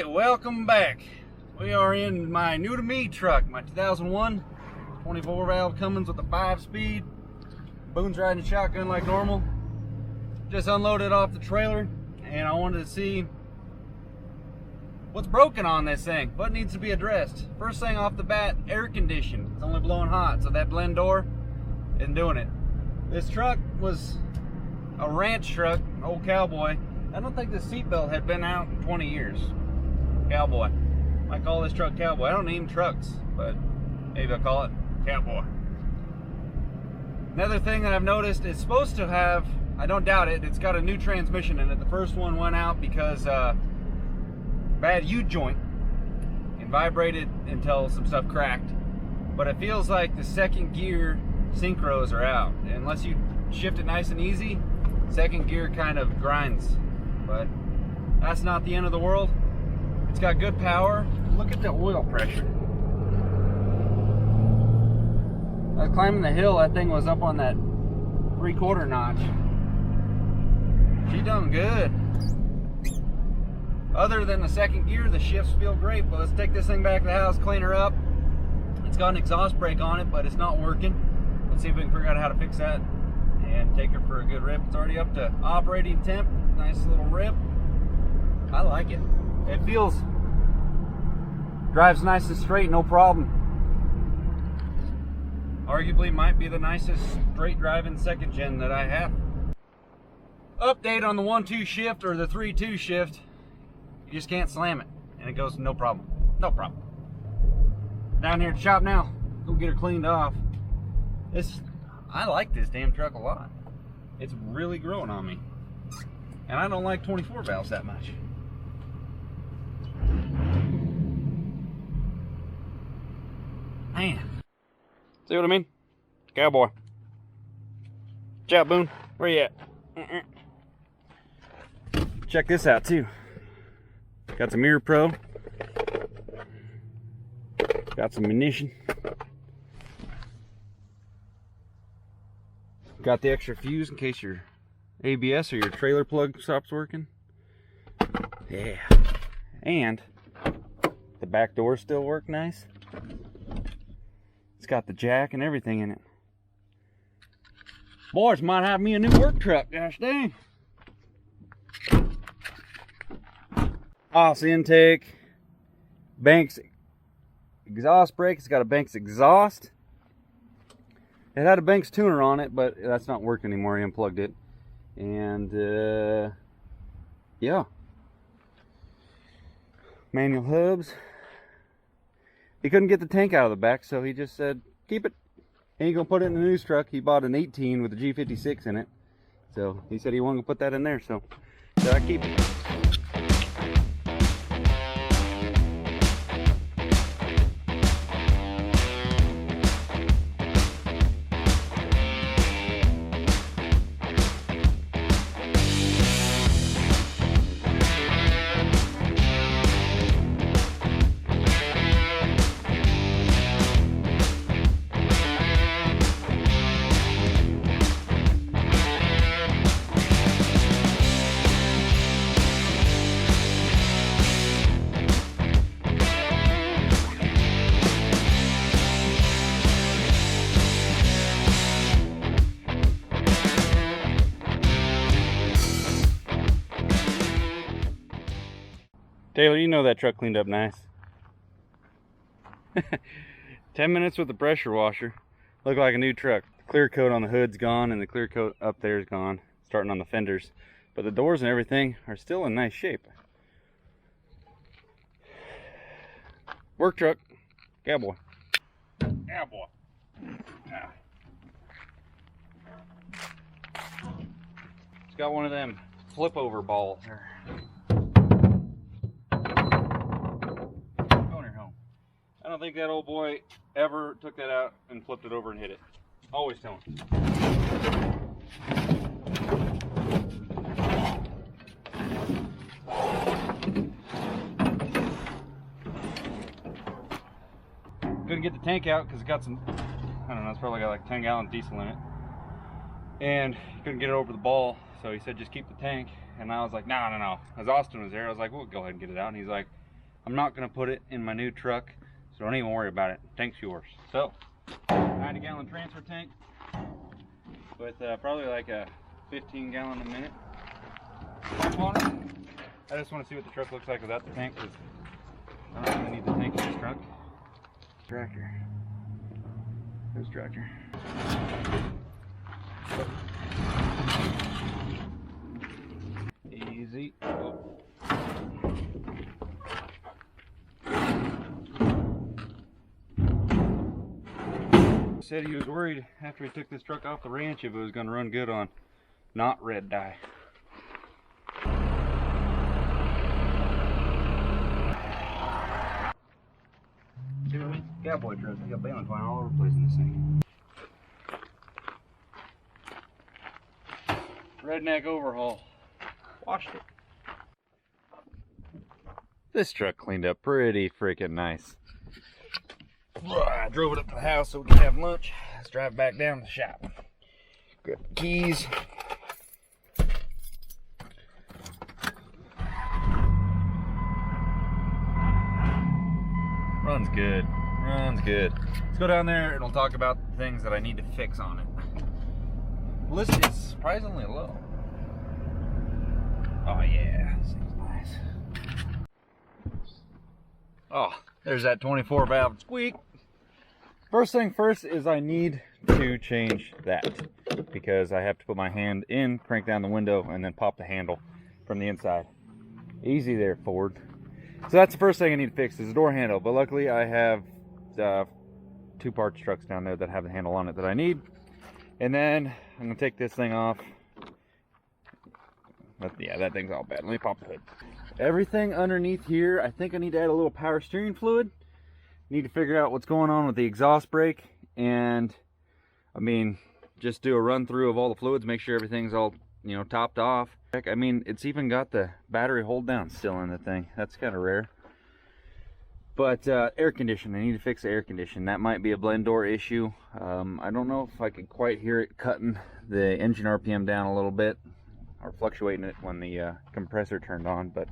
Alright, welcome back. We are in my new to me truck, my 2001 24 valve Cummins with a 5-speed. Boone's riding shotgun like normal. Just unloaded off the trailer and I wanted to see what's broken on this thing, what needs to be addressed. First thing off the bat, air condition. It's only blowing hot, so that blend door isn't doing it. This truck was a ranch truck, old cowboy. I don't think the seatbelt had been out in 20 years. Cowboy. I call this truck Cowboy. I don't name trucks, but maybe I'll call it Cowboy. Another thing that I've noticed, it's supposed to have, I don't doubt it, it's got a new transmission in it. The first one went out because bad U-joint and vibrated until some stuff cracked. But it feels like the second gear synchros are out. Unless you shift it nice and easy, second gear kind of grinds. But that's not the end of the world. It's got good power. Look at the oil pressure. I was climbing the hill, that thing was up on that 3/4 notch. She done good. Other than the second gear, the shifts feel great. But let's take this thing back to the house, clean her up. It's got an exhaust brake on it, but it's not working. Let's see if we can figure out how to fix that and take her for a good rip. It's already up to operating temp. Nice little rip. I like it. It feels, drives nice and straight, no problem. Arguably might be the nicest straight driving second gen that I have. Update on the 1-2 shift or the 3-2 shift. You just can't slam it and it goes no problem. No problem. Down here at the shop now. Go get her cleaned off. I like this damn truck a lot. It's really growing on me. And I don't like 24 valves that much. Man. See what I mean? Cowboy. Ciao, Boone. Where you at? Check this out too. Got some Mirror Pro. Got some munition. Got the extra fuse in case your ABS or your trailer plug stops working. Yeah. And the back doors still work nice. It's got the jack and everything in it. Boys, might have me a new work truck, gosh dang. Os intake. Banks exhaust brake. It's got a Banks exhaust. It had a Banks tuner on it, but that's not working anymore. I unplugged it. And, yeah. Manual hubs. He couldn't get the tank out of the back, so he just said, keep it. He ain't gonna put it in the news truck. He bought an 18 with a G56 in it. So he said he wasn't gonna put that in there, so I keep it. Taylor, you know that truck cleaned up nice. 10 minutes with the pressure washer. Looked like a new truck. The clear coat on the hood's gone and the clear coat up there's gone. Starting on the fenders. But the doors and everything are still in nice shape. Work truck. Cowboy. Cowboy. It's got one of them flip over balls here. I don't think that old boy ever took that out and flipped it over and hit it. Always tell him. Couldn't get the tank out because it got some, I don't know, it's probably got like 10 gallons diesel in it. And he couldn't get it over the ball, so he said just keep the tank. And I was like, no. As Austin was there, I was like, we'll go ahead and get it out. And he's like, I'm not going to put it in my new truck, so don't even worry about it. Tank's yours. So 90-gallon transfer tank with probably like a 15-gallon a minute pump on it. I just want to see what the truck looks like without the tank, because I don't really need the tank in this truck. Tractor. There's tractor. Easy. Oh. Said he was worried after he took this truck off the ranch if it was going to run good on not red dye. See what I mean? Cowboy trucks, I got baling twine all over the place in this thing. Redneck overhaul. Washed it. This truck cleaned up pretty freaking nice. I drove it up to the house so we could have lunch. Let's drive back down to the shop. Grab the keys. Runs good. Runs good. Let's go down there and we'll talk about the things that I need to fix on it. The list is surprisingly low. Oh yeah, this thing's nice. Oh, there's that 24 valve squeak. First thing first is I need to change that, because I have to put my hand in, crank down the window, and then pop the handle from the inside. Easy there, Ford. So that's the first thing I need to fix, is the door handle. But luckily I have 2 parts trucks down there that have the handle on it that I need. And then I'm gonna take this thing off. But yeah, that thing's all bad. Let me pop the hood. Everything underneath here, I think I need to add a little power steering fluid. Need to figure out what's going on with the exhaust brake, and I mean, just do a run through of all the fluids, make sure everything's all, you know, topped off. Heck, I mean, it's even got the battery hold down still in the thing. That's kind of rare. But air conditioning, I need to fix the air conditioning. That might be a blend door issue. I don't know if I could quite hear it cutting the engine RPM down a little bit, or fluctuating it when the compressor turned on. But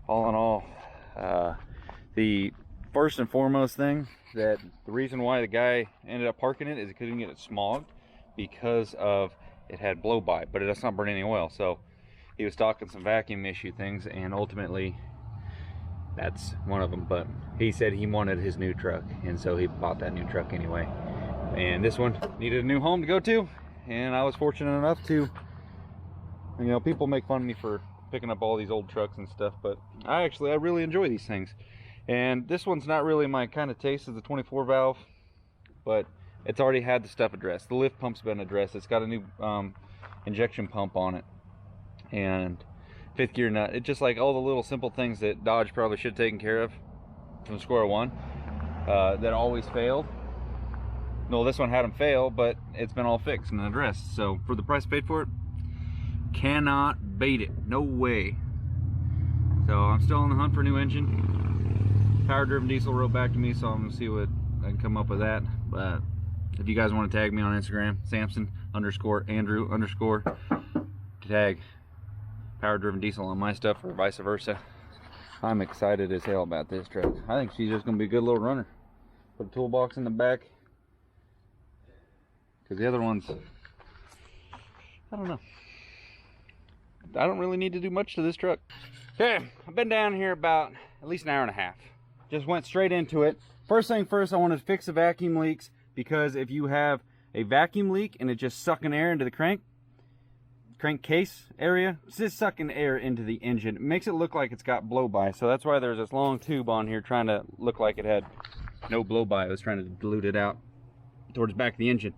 all in all, the first and foremost thing, that the reason why the guy ended up parking it is he couldn't get it smogged because of it had blow by, but it does not burn any oil. So he was talking some vacuum issue things, and ultimately that's one of them. But he said he wanted his new truck, and so he bought that new truck anyway. And this one needed a new home to go to, and I was fortunate enough to, you know, people make fun of me for picking up all these old trucks and stuff, but I really enjoy these things. And this one's not really my kind of taste as a 24 valve, but it's already had the stuff addressed. The lift pump's been addressed. It's got a new injection pump on it, and 5th gear nut. It's just like all the little simple things that Dodge probably should have taken care of from square one, that always failed. No, this one had them fail, but it's been all fixed and addressed. So for the price paid for it, cannot beat it. No way. So I'm still on the hunt for a new engine. Power driven diesel wrote back to me, so I'm gonna see what I can come up with that. But if you guys want to tag me on Instagram, Samson_Andrew_ to tag power driven diesel on my stuff, or vice versa. I'm excited as hell about this truck. I think she's just gonna be a good little runner. Put a toolbox in the back, because the other ones, I don't know. I don't really need to do much to this truck. Okay, I've been down here about at least an hour and a half. Just went straight into it. First thing first, I wanted to fix the vacuum leaks, because if you have a vacuum leak and it's just sucking air into the crankcase area, it's just sucking air into the engine. It makes it look like it's got blow by. So that's why there's this long tube on here trying to look like it had no blow by. I was trying to dilute it out towards the back of the engine.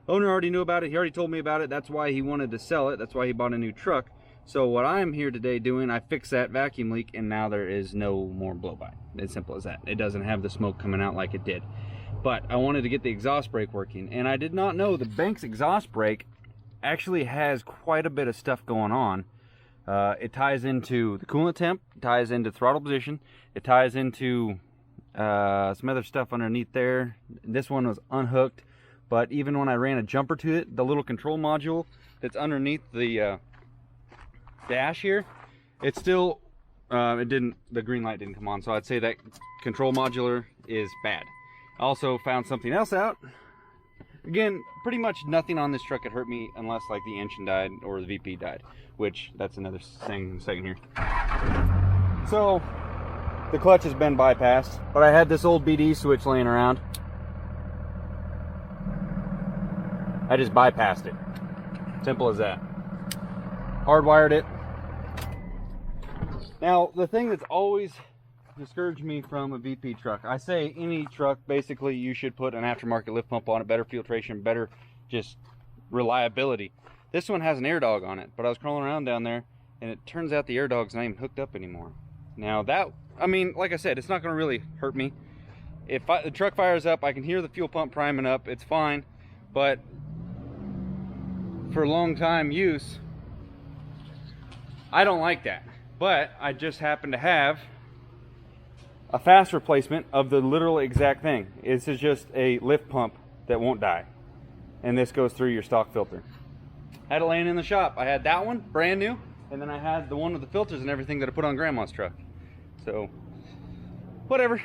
Owner already knew about it. He already told me about it. That's why he wanted to sell it. That's why he bought a new truck. So what I'm here today doing, I fixed that vacuum leak, and now there is no more blow by. As simple as that. It doesn't have the smoke coming out like it did. But I wanted to get the exhaust brake working, and I did not know the Banks exhaust brake actually has quite a bit of stuff going on. It ties into the coolant temp, it ties into throttle position, it ties into some other stuff underneath there. This one was unhooked, but even when I ran a jumper to it, the little control module that's underneath the dash here, it still the green light didn't come on, so I'd say that control modular is bad. I also found something else out. Again, pretty much nothing on this truck could hurt me unless like the engine died or the VP died, which that's another thing in a second here. So the clutch has been bypassed, but I had this old BD switch laying around. I just bypassed it. Simple as that. Hardwired it. Now, the thing that's always discouraged me from a VP truck, I say any truck, basically, you should put an aftermarket lift pump on it, better filtration, better just reliability. This one has an air dog on it, but I was crawling around down there, and it turns out the air dog's not even hooked up anymore. Now that, I mean, like I said, it's not going to really hurt me. If the truck fires up, I can hear the fuel pump priming up, it's fine, but for long time use, I don't like that. But I just happen to have a fast replacement of the literal exact thing. This is just a lift pump that won't die, and this goes through your stock filter. I had it laying in the shop. I had that one brand new, and then I had the one with the filters and everything that I put on grandma's truck. So whatever,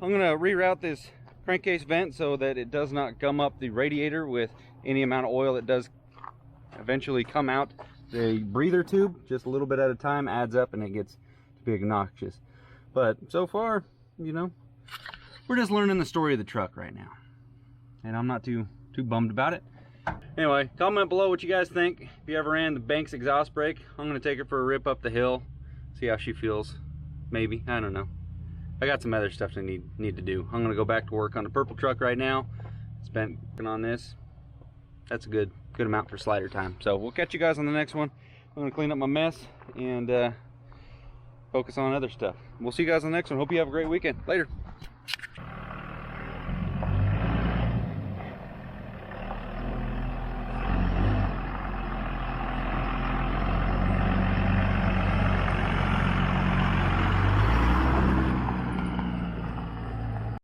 I'm gonna reroute this crankcase vent so that it does not gum up the radiator with any amount of oil that does eventually come out the breather tube. Just a little bit at a time adds up and it gets to be obnoxious. But so far, you know, we're just learning the story of the truck right now, and I'm not too bummed about it. Anyway, comment below what you guys think. If you ever ran the Banks exhaust brake, I'm gonna take her for a rip up the hill, see how she feels. Maybe, I don't know. I got some other stuff to need to do. I'm gonna go back to work on the purple truck right now. Spent working on this. That's a good amount for slider time. So we'll catch you guys on the next one. I'm gonna clean up my mess and focus on other stuff. We'll see you guys on the next one. Hope you have a great weekend. Later.